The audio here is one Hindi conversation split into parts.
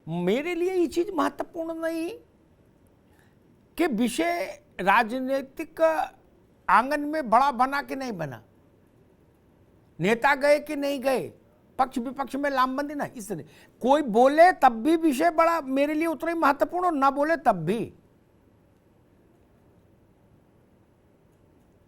मेरे लिए ये चीज महत्वपूर्ण नहीं कि विषय राजनीतिक आंगन में बड़ा बना कि नहीं बना, नेता गए कि नहीं गए, पक्ष विपक्ष में लामबंदी ना, इसलिए कोई बोले तब भी विषय बड़ा मेरे लिए उतना ही महत्वपूर्ण और ना बोले तब भी।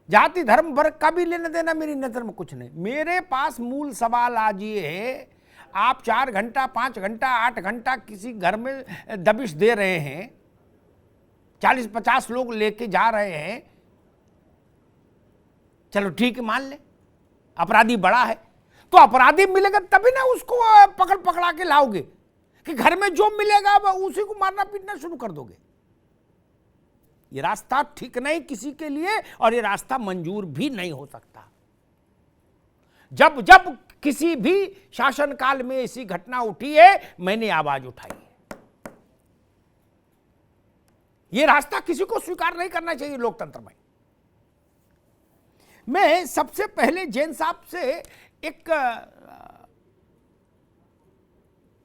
जाति धर्म वर्ग का भी लेना देना मेरी नजर में कुछ नहीं। मेरे पास मूल सवाल आज ये है, आप 4 घंटा 5 घंटा 8 घंटा किसी घर में दबिश दे रहे हैं, 40-50 लोग लेके जा रहे हैं, चलो ठीक है मान ले अपराधी बड़ा है, तो अपराधी मिलेगा तभी ना उसको पकड़ पकड़ा के लाओगे, कि घर में जो मिलेगा उसी को मारना पीटना शुरू कर दोगे। ये रास्ता ठीक नहीं किसी के लिए और ये रास्ता मंजूर भी नहीं हो सकता। जब जब किसी भी शासनकाल में ऐसी घटना उठी है मैंने आवाज उठाई है। ये रास्ता किसी को स्वीकार नहीं करना चाहिए लोकतंत्र में। मैं सबसे पहले जैन साहब से एक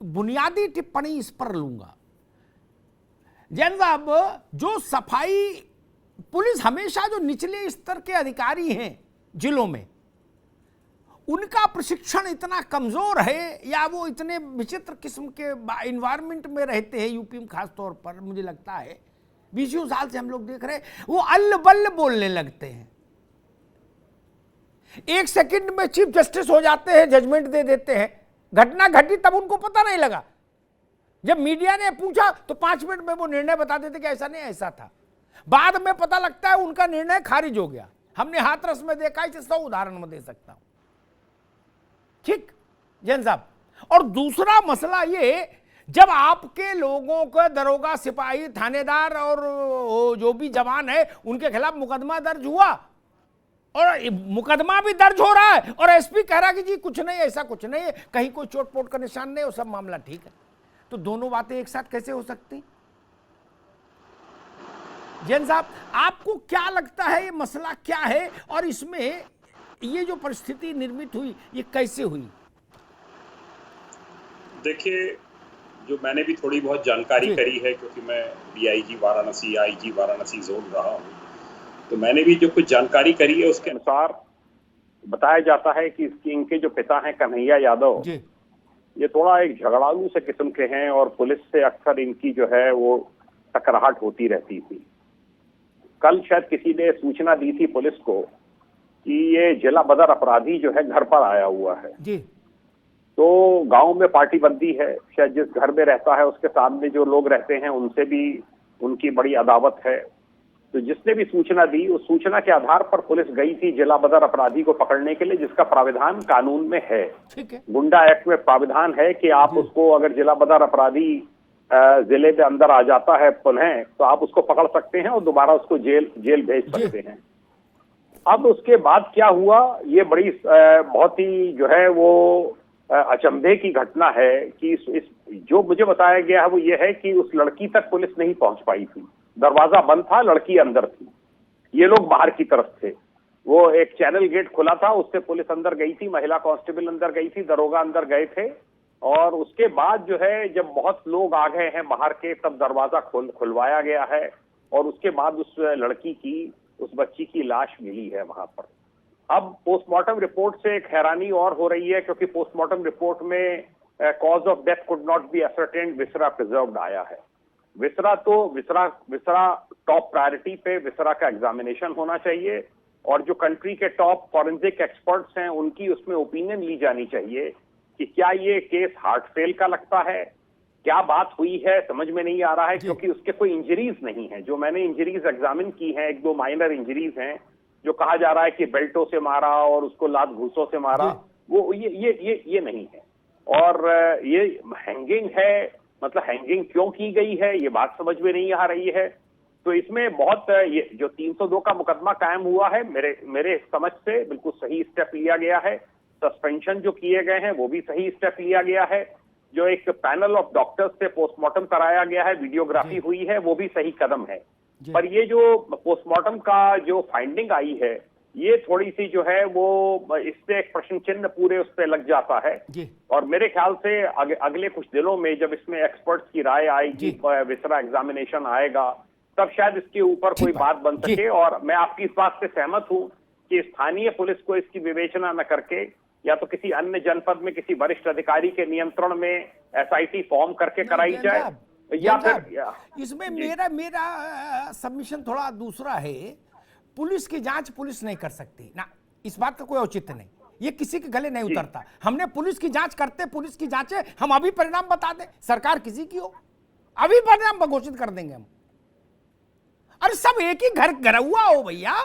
बुनियादी टिप्पणी इस पर लूंगा। जैन साहब, जो सफाई पुलिस हमेशा जो निचले स्तर के अधिकारी हैं जिलों में, उनका प्रशिक्षण इतना कमजोर है या वो इतने विचित्र किस्म के इन्वायरमेंट में रहते हैं, यूपी में खास तौर पर मुझे लगता है 20 साल से हम लोग देख रहे हैं, वो अल्ल बल्ल बोलने लगते हैं। 1 सेकंड में चीफ जस्टिस हो जाते हैं, जजमेंट दे देते हैं। घटना घटी तब उनको पता नहीं लगा, जब मीडिया ने पूछा तो 5 मिनट में वो निर्णय बता देते कि ऐसा नहीं ऐसा था। बाद में पता लगता है उनका निर्णय खारिज हो गया। हमने हाथरस में देखा, इसे 100 उदाहरण में दे सकता हूं। ठीक जैन साहब। और दूसरा मसला ये, जब आपके लोगों को दरोगा सिपाही थानेदार और जो भी जवान है उनके खिलाफ मुकदमा दर्ज हुआ और मुकदमा भी दर्ज हो रहा है और एसपी कह रहा है कि जी कुछ नहीं, ऐसा कुछ नहीं है, कहीं कोई चोट-पोट का निशान नहीं, वो सब मामला ठीक है, तो दोनों बातें एक साथ कैसे हो सकती? जैन साहब, आपको क्या लगता है ये मसला क्या है और इसमें ये जो परिस्थिति निर्मित हुई ये कैसे हुई? देखिए, जो मैंने भी थोड़ी बहुत जानकारी करी है, क्योंकि मैं DIG Varanasi, IG Varanasi zone रहा हूँ, तो मैंने भी जो कुछ जानकारी करी है उसके अनुसार बताया जाता है कि इनके जो पिता हैं कन्हैया यादव, ये थोड़ा एक झगड़ालू से किस्म के हैं और पुलिस से अक्सर इनकी जो है वो टकराहट होती रहती थी। कल शायद किसी ने सूचना दी थी पुलिस को कि ये जिला बदर अपराधी जो है घर पर आया हुआ है जी। तो गांव में पार्टी बंदी है, शायद जिस घर में रहता है उसके सामने जो लोग रहते हैं उनसे भी उनकी बड़ी अदावत है। तो जिसने भी सूचना दी, उस सूचना के आधार पर पुलिस गई थी जिला बदर अपराधी को पकड़ने के लिए, जिसका प्राविधान कानून में है। गुंडा एक्ट में प्राविधान है कि आप उसको, अगर जिला बदर अपराधी जिले में अंदर आ जाता है पुनः, तो आप उसको पकड़ सकते हैं और दोबारा उसको जेल भेज सकते हैं। अब उसके बाद क्या हुआ, ये बड़ी बहुत ही जो है वो अचंभे की घटना है कि इस जो मुझे बताया गया है वो ये है कि उस लड़की तक पुलिस नहीं पहुंच पाई थी। दरवाजा बंद था, लड़की अंदर थी, ये लोग बाहर की तरफ थे। वो एक चैनल गेट खुला था, उससे पुलिस अंदर गई थी, महिला कांस्टेबल अंदर गई थी, दरोगा अंदर गए थे। और उसके बाद जो है जब बहुत लोग आ गए हैं बाहर के, तब दरवाजा खुलवाया गया है और उसके बाद उस लड़की की, उस बच्ची की लाश मिली है वहां पर। अब पोस्टमार्टम रिपोर्ट से एक हैरानी और हो रही है, क्योंकि पोस्टमार्टम रिपोर्ट में cause of death could not be ascertained, viscera preserved आया है। विसरा टॉप प्रायोरिटी पे विसरा का एग्जामिनेशन होना चाहिए और जो कंट्री के टॉप फॉरेंसिक एक्सपर्ट्स हैं उनकी उसमें ओपिनियन ली जानी चाहिए कि क्या ये केस हार्ट फेल का लगता है, क्या बात हुई है, समझ में नहीं आ रहा है, क्योंकि उसके कोई इंजरीज नहीं है। जो मैंने इंजरीज एग्जामिन की हैं, 1-2 माइनर इंजरीज हैं, जो कहा जा रहा है कि बेल्टों से मारा और उसको लात घूसों से मारा, वो ये नहीं है। और ये हैंगिंग है, मतलब हैंगिंग क्यों की गई है ये बात समझ में नहीं आ रही है। तो इसमें बहुत ये जो 302 का मुकदमा कायम हुआ है, मेरे समझ से बिल्कुल सही स्टेप लिया गया है। सस्पेंशन जो किए गए हैं वो भी सही स्टेप लिया गया है। जो एक पैनल ऑफ डॉक्टर्स से पोस्टमार्टम कराया गया है, वीडियोग्राफी हुई है, वो भी सही कदम है। पर ये जो पोस्टमार्टम का जो फाइंडिंग आई है, ये थोड़ी सी जो है वो इससे एक प्रश्न चिन्ह पूरे उस पर लग जाता है जी। और मेरे ख्याल से अगले कुछ दिनों में जब इसमें एक्सपर्ट्स की राय आएगी, विसरा एग्जामिनेशन आएगा, तब शायद इसके ऊपर कोई बात बन सके। और मैं आपकी इस बात से सहमत हूं कि स्थानीय पुलिस को इसकी विवेचना न करके या तो किसी अन्य जनपद में किसी वरिष्ठ अधिकारी के नियंत्रण में एसआईटी फॉर्म करके कराई जाए, या फिर इसमें मेरा सबमिशन थोड़ा दूसरा है। पुलिस की जांच पुलिस नहीं कर सकती ना, इस बात का कोई औचित्य नहीं, ये किसी के गले नहीं उतरता। हमने पुलिस की जांच करते, पुलिस की जांच है, हम अभी परिणाम बता दें, सरकार किसी की हो अभी परिणाम घोषित कर देंगे हम। अरे सब एक ही घर हुआ हो भैया,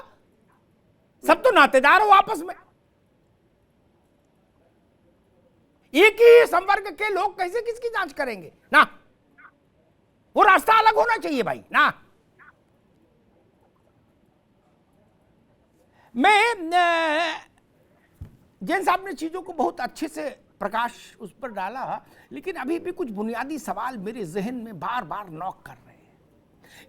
सब तो नातेदार हो आपस में, एक ही संवर्ग के लोग कैसे किसकी जांच करेंगे ना, वो रास्ता अलग होना चाहिए भाई ना। मैं जैन साहब ने चीजों को बहुत अच्छे से प्रकाश उस पर डाला, लेकिन अभी भी कुछ बुनियादी सवाल मेरे जहन में बार बार नॉक कर रहे हैं।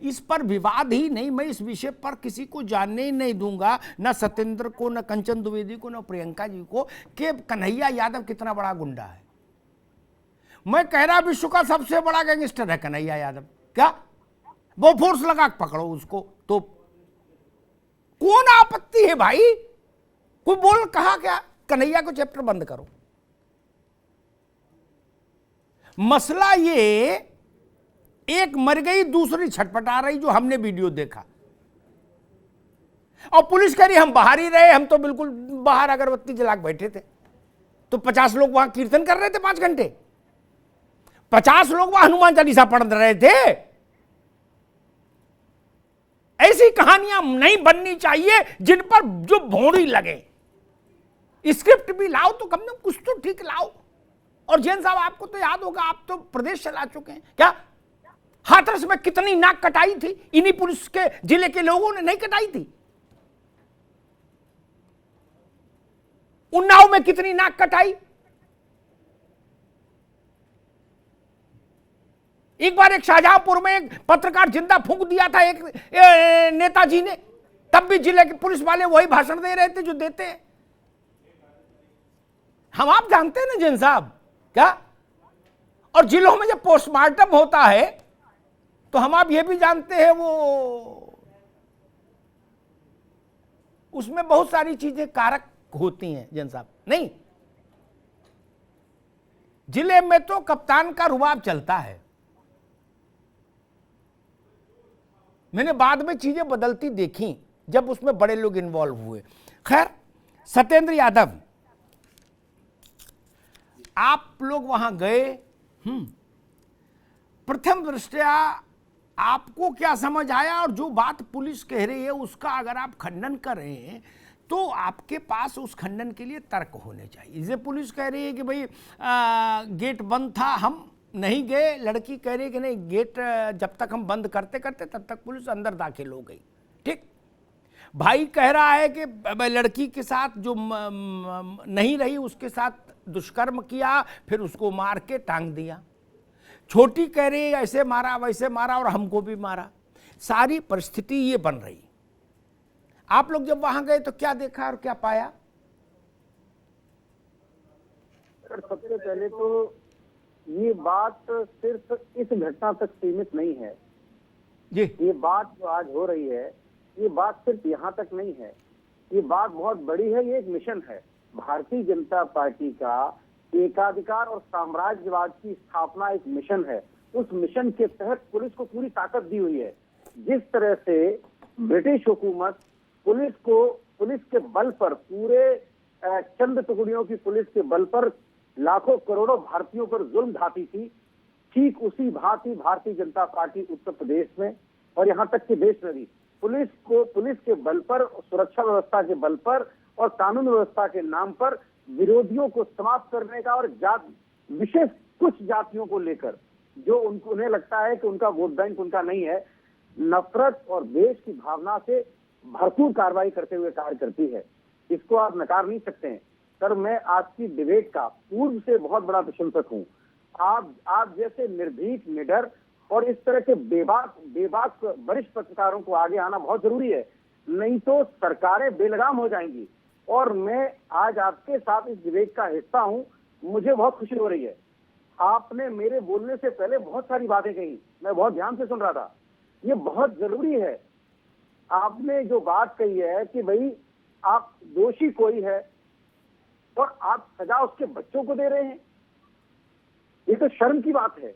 इस पर विवाद ही नहीं, मैं इस विषय पर किसी को जानने ही नहीं दूंगा, न सत्येंद्र को, न कंचन द्विवेदी को, न प्रियंका जी को, कि कन्हैया यादव कितना बड़ा गुंडा है। मैं कह रहा विश्व का सबसे बड़ा गैंगस्टर है कन्हैया यादव, क्या वो फोर्स लगा पकड़ो उसको, तो कौन आपत्ति है भाई? कोई बोल कहा क्या कन्हैया को चैप्टर बंद करो। मसला ये, एक मर गई दूसरी छटपटा रही, जो हमने वीडियो देखा, और पुलिस कह रही हम बाहर ही रहे, हम तो बिल्कुल बाहर अगरबत्ती जला के बैठे थे। तो 50 लोग वहां कीर्तन कर रहे थे 5 घंटे, 50 लोग वहां हनुमान चालीसा पढ़ रहे थे। ऐसी कहानियां नहीं बननी चाहिए जिन पर जो भौंडी लगे। स्क्रिप्ट भी लाओ तो कम से कम कुछ तो ठीक लाओ। और जैन साहब, आपको तो याद होगा, आप तो प्रदेश चला चुके हैं, क्या हाथरस में कितनी नाक कटाई थी इन्हीं पुलिस के जिले के लोगों ने नहीं कटाई थी? उन्नाव में कितनी नाक कटाई? एक बार एक शाहजहांपुर में एक पत्रकार जिंदा फूंक दिया था एक नेताजी ने, तब भी जिले के पुलिस वाले वही भाषण दे रहे थे जो देते हैं। हम आप जानते हैं ना जैन साहब, क्या? और जिलों में जब पोस्टमार्टम होता है तो हम आप ये भी जानते हैं, वो उसमें बहुत सारी चीजें कारक होती हैं जैन साहब। नहीं, जिले में तो कप्तान का रुबाब चलता है। मैंने बाद में चीजें बदलती देखी जब उसमें बड़े लोग इन्वॉल्व हुए। खैर, सत्येंद्र यादव, आप लोग वहां गए, प्रथम दृष्टया आपको क्या समझ आया? और जो बात पुलिस कह रही है उसका अगर आप खंडन करें तो आपके पास उस खंडन के लिए तर्क होने चाहिए। जैसे पुलिस कह रही है कि भाई गेट बंद था, हम नहीं गए, लड़की कह रही है कि नहीं, गेट जब तक हम बंद करते करते तब तक पुलिस अंदर दाखिल हो गई। ठीक, भाई कह रहा है कि लड़की के साथ जो नहीं रही उसके साथ दुष्कर्म किया, फिर उसको मार के टांग दिया। छोटी कह रही है ऐसे मारा वैसे मारा और हमको भी मारा। सारी परिस्थिति ये बन रही। आप लोग जब वहां गए तो क्या देखा और क्या पाया? सबसे पहले तो ये बात सिर्फ इस घटना तक सीमित नहीं है जी। ये बात जो आज हो रही है, ये बात सिर्फ यहाँ तक नहीं है, ये बात बहुत बड़ी है। ये एक मिशन है। भारतीय जनता पार्टी का एकाधिकार और साम्राज्यवाद की स्थापना एक मिशन है। उस मिशन के तहत पुलिस को पूरी ताकत दी हुई है। जिस तरह से ब्रिटिश हुकूमत पुलिस के बल पर, पूरे चंद टुकड़ियों की पुलिस के बल पर लाखों करोड़ों भारतीयों पर जुल्म ढाती थी, ठीक उसी भांति भारतीय जनता पार्टी उत्तर प्रदेश में और यहाँ तक कि देश में भी पुलिस के बल पर, सुरक्षा व्यवस्था के बल पर और कानून व्यवस्था के नाम पर विरोधियों को समाप्त करने का, और विशेष कुछ जातियों को लेकर जो उन्हें लगता है कि उनका वोट बैंक उनका नहीं है, नफरत और देश की भावना से भरपूर कार्रवाई करते हुए कार्य करती है। इसको आप नकार नहीं सकते हैं। सर, मैं आज की डिबेट का पूर्व से बहुत बड़ा प्रशंसक हूँ। आप जैसे निर्भीक, निडर और इस तरह के बेबाक वरिष्ठ पत्रकारों को आगे आना बहुत जरूरी है। नहीं तो सरकारें बेलगाम हो जाएंगी। और मैं आज आपके साथ इस डिबेट का हिस्सा हूं, मुझे बहुत खुशी हो रही है। आपने मेरे बोलने से पहले बहुत सारी बातें कही, मैं बहुत ध्यान से सुन रहा था। ये बहुत जरूरी है। आपने जो बात कही है कि भाई आप दोषी कोई है और आप सजा उसके बच्चों को दे रहे हैं, ये तो शर्म की बात है।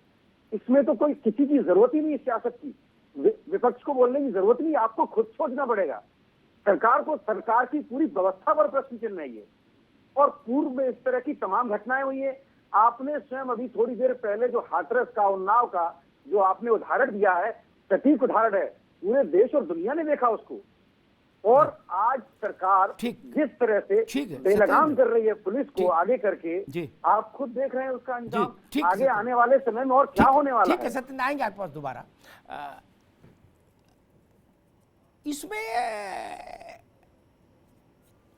इसमें तो कोई किसी की जरूरत ही नहीं, सियासत की, विपक्ष को बोलने की जरूरत नहीं, आपको खुद सोचना पड़ेगा। सरकार को, सरकार की पूरी व्यवस्था पर प्रश्न चिन्ह है ये। और पूर्व में इस तरह की तमाम घटनाएं हुई है। आपने स्वयं अभी थोड़ी देर पहले जो हाथरस का, उन्नाव का जो आपने उदाहरण दिया है, सटीक उदाहरण है, पूरे देश और दुनिया ने देखा उसको। और आज सरकार जिस तरह से बेलगाम कर रही है पुलिस को आगे करके, आप खुद देख रहे हैं उसका अंजाम आगे आने वाले समय में और क्या होने वाला है। ठीक है सत्येंद्र, आएंगे आपके पास दोबारा। इसमें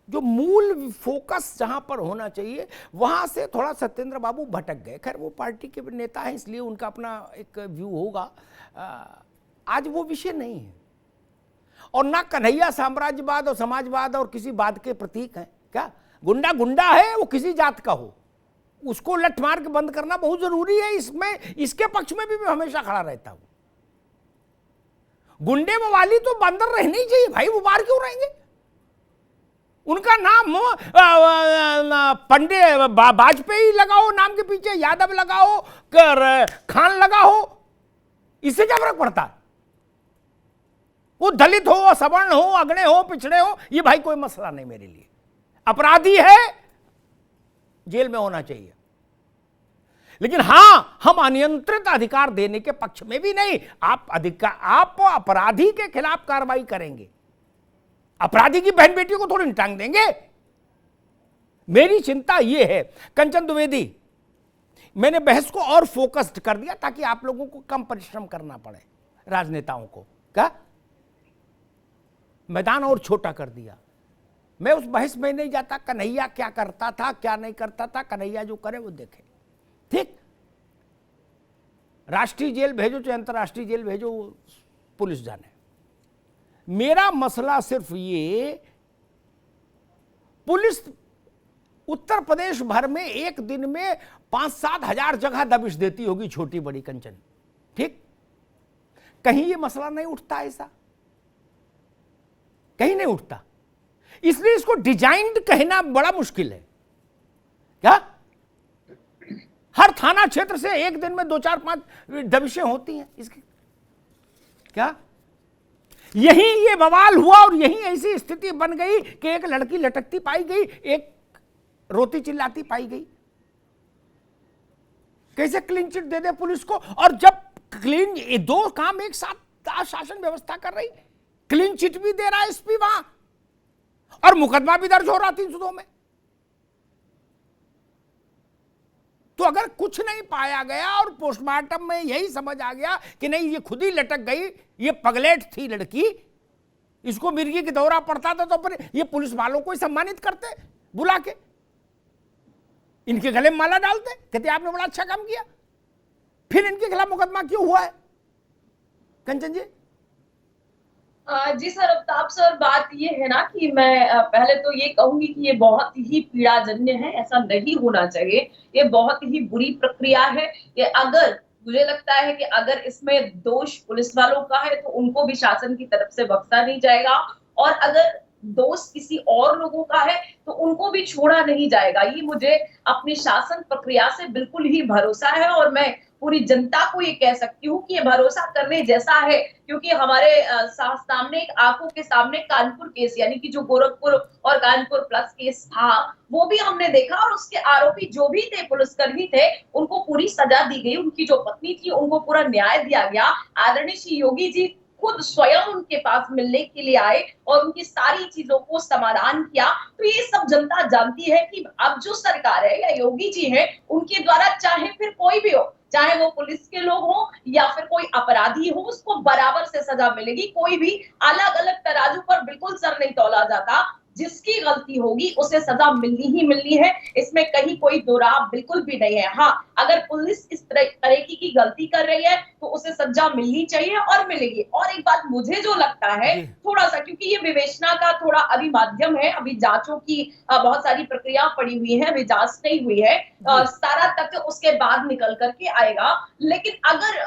जो मूल फोकस जहां पर होना चाहिए वहां से थोड़ा सत्येंद्र बाबू भटक गए। खैर वो पार्टी के नेता हैं इसलिए उनका अपना एक व्यू होगा, आज वो विषय नहीं है। और ना कन्हैया साम्राज्यवाद और समाजवाद और किसी वाद के प्रतीक हैं क्या? गुंडा गुंडा है, वो किसी जात का हो, उसको लठ मार के बंद करना बहुत जरूरी है। इसमें इसके पक्ष में भी मैं हमेशा खड़ा रहता हूं। गुंडे मवाली तो बंदर रहने ही चाहिए भाई, वो बाहर क्यों रहेंगे? उनका नाम पंडित वाजपेयी लगाओ नाम के पीछे, यादव लगाओ, खान लगाओ, इससे क्या फर्क पड़ता है? वो दलित हो, सवर्ण हो, अग्रणी हो, पिछड़े हो, ये भाई कोई मसला नहीं मेरे लिए। अपराधी है, जेल में होना चाहिए। लेकिन हां, हम अनियंत्रित अधिकार देने के पक्ष में भी नहीं। आप अपराधी के खिलाफ कार्रवाई करेंगे, अपराधी की बहन बेटी को थोड़ी टांग देंगे। मेरी चिंता यह है। कंचन द्विवेदी, मैंने बहस को और फोकस्ड कर दिया ताकि आप लोगों को कम परिश्रम करना पड़े, राजनेताओं को क्या मैदान और छोटा कर दिया। मैं उस बहस में नहीं जाता, कन्हैया क्या करता था क्या नहीं करता था, कन्हैया जो करे वो देखे। ठीक, राष्ट्रीय जेल भेजो चाहे अंतर्राष्ट्रीय जेल भेजो, पुलिस जाने। मेरा मसला सिर्फ ये, पुलिस उत्तर प्रदेश भर में एक दिन में 5-7 हजार जगह दबिश देती होगी, छोटी बड़ी कंचन, ठीक? कहीं ये मसला नहीं उठता, ऐसा कहीं नहीं उठता। इसलिए इसको डिजाइन्ड कहना बड़ा मुश्किल है। क्या हर थाना क्षेत्र से एक दिन में 2-4-5 दबिशें होती हैं इसकी? क्या यही ये बवाल हुआ और यही ऐसी स्थिति बन गई कि एक लड़की लटकती पाई गई, एक रोती चिल्लाती पाई गई। कैसे क्लीन चिट दे दे पुलिस को? और जब क्लीन, ये दो काम एक साथ शासन व्यवस्था कर रही, क्लीन चिट भी दे रहा है एसपी वहां और मुकदमा भी दर्ज हो रहा 302 में। तो अगर कुछ नहीं पाया गया और पोस्टमार्टम में यही समझ आ गया कि नहीं ये खुद ही लटक गई, ये पगलेट थी लड़की, इसको मिर्गी की दौरा पड़ता था, तो फिर ये पुलिस वालों को ही सम्मानित करते बुला के, इनके गले में माला डालते, कहते आपने बड़ा अच्छा काम किया। फिर इनके खिलाफ मुकदमा क्यों हुआ है? कंचन जी। जी सर, अफ्ताब सर, बात ये है ना कि मैं पहले तो ये कहूंगी कि ये बहुत ही पीड़ाजन्य है, ऐसा नहीं होना चाहिए। ये बहुत ही बुरी प्रक्रिया है। ये अगर मुझे लगता है कि अगर इसमें दोष पुलिस वालों का है तो उनको भी शासन की तरफ से बख्शा नहीं जाएगा, और अगर दोष किसी और लोगों का है तो उनको भी छोड़ा नहीं जाएगा। ये मुझे अपनी शासन प्रक्रिया से बिल्कुल ही भरोसा है, और मैं पूरी जनता को ये कह सकती हूँ कि ये भरोसा करने जैसा है, क्योंकि हमारे सामने, आंखों के सामने कानपुर केस, यानी कि जो गोरखपुर और कानपुर प्लस केस था, वो भी हमने देखा, और उसके आरोपी जो भी थे, पुलिसकर्मी थे, उनको पूरी सजा दी गई। उनकी जो पत्नी थी उनको पूरा न्याय दिया गया। आदरणीय श्री योगी जी खुद स्वयं उनके पास मिलने के लिए आए और उनकी सारी चीजों को समाधान किया। तो ये सब जनता जानती है कि अब जो सरकार है या योगी जी है, उनके द्वारा चाहे फिर कोई भी हो, चाहे वो पुलिस के लोग हो या फिर कोई अपराधी हो, उसको बराबर से सजा मिलेगी। कोई भी अलग अलग तराजू पर बिल्कुल सर नहीं तौला जाता। जिसकी गलती होगी उसे सजा मिलनी ही मिलनी है, इसमें कहीं कोई दो राह बिल्कुल भी नहीं है। हाँ, अगर पुलिस इस तरह की गलती कर रही है तो उसे सजा मिलनी चाहिए और मिलेगी। और एक बात मुझे जो लगता है थोड़ा सा, क्योंकि ये विवेचना का थोड़ा अभी माध्यम है, अभी जांचों की बहुत सारी प्रक्रिया पड़ी हुई है, अभी जांच नहीं हुई है, सारा तथ्य उसके बाद निकल करके आएगा। लेकिन अगर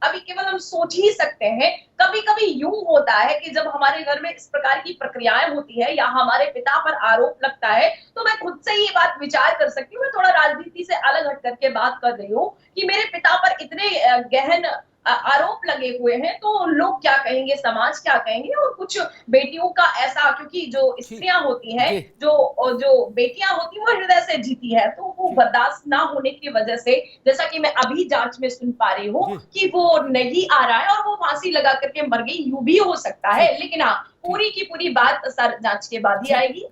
अभी केवल हम सोच ही सकते हैं, कभी कभी यूं होता है कि जब हमारे घर में इस प्रकार की प्रक्रियाएं होती है या हमारे पिता पर आरोप लगता है, तो मैं खुद से ये बात विचार कर सकती हूँ, मैं थोड़ा राजनीति से अलग हट करके बात कर रही हूँ, कि मेरे पिता पर इतने गहन आरोप लगे हुए हैं तो लोग क्या कहेंगे, समाज क्या कहेंगे। और कुछ बेटियों का ऐसा, क्योंकि जो स्त्रियां होती हैं, जो बेटियां होती हैं, वो हृदय से जीती है, तो वो बर्दाश्त ना होने की वजह से, जैसा कि मैं अभी जांच में सुन पा रही हूँ कि वो नहीं आ रहा है और वो फांसी लगा करके मर गई, यूं भी हो सकता है। लेकिन हाँ, पूरी की पूरी बात सर जांच के बाद ही आएगी।